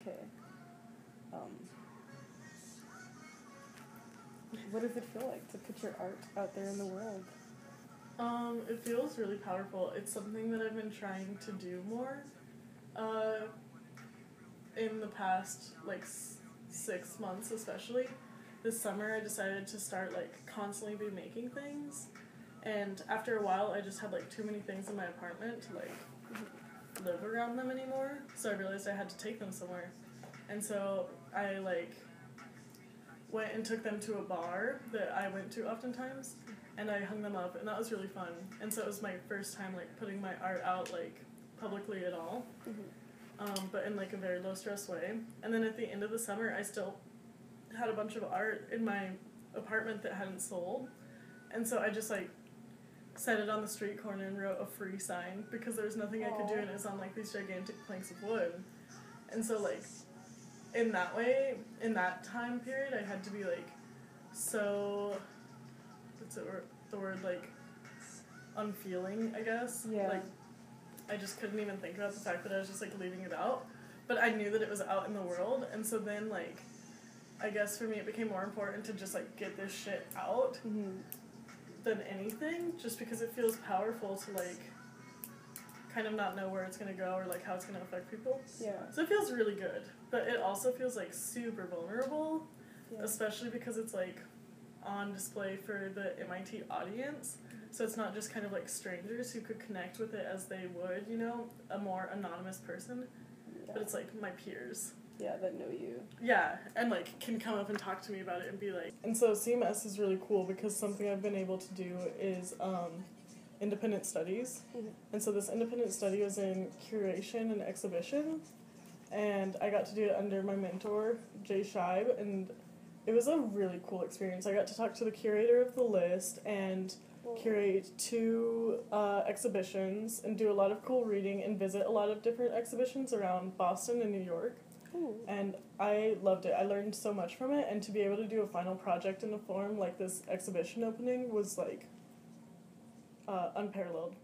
Okay. What does it feel like to put your art out there in the world? It feels really powerful. It's something that I've been trying to do more in the past, like, 6 months especially. This summer I decided to start, like, constantly be making things. And after a while I just had, like, too many things in my apartment to, like, live around them anymore. So I realized I had to take them somewhere. And so I, like, went and took them to a bar that I went to oftentimes, and I hung them up, and that was really fun. And so it was my first time, like, putting my art out, like, publicly at all, but in, like, a very low-stress way. And then at the end of the summer, I still had a bunch of art in my apartment that hadn't sold, and so I just, like, set it on the street corner and wrote a free sign, because there was nothing I could do, and it was on, like, these gigantic planks of wood. And so, like, in that way, in that time period, I had to be, like, so, the word, like, unfeeling, I guess. Yeah. Like, I just couldn't even think about the fact that I was just, like, leaving it out. But I knew that it was out in the world, and so then, like, I guess for me it became more important to just, like, get this shit out than anything, just because it feels powerful to, like, kind of not know where it's going to go or, like, how it's going to affect people. Yeah. So it feels really good. But it also feels, like, super vulnerable, especially because it's, like, on display for the MIT audience. So it's not just kind of, like, strangers who could connect with it as they would, you know, a more anonymous person. Yeah. But it's, like, my peers. Yeah, that know you. Yeah, and, like, can come up and talk to me about it and be like... And so CMS is really cool because something I've been able to do is independent studies. And so this independent study was in curation and exhibition. And I got to do it under my mentor, Jay Scheib, and it was a really cool experience. I got to talk to the curator of the list and curate 2 exhibitions and do a lot of cool reading and visit a lot of different exhibitions around Boston and New York. And I loved it. I learned so much from it, and to be able to do a final project in a form like this exhibition opening was, like, unparalleled.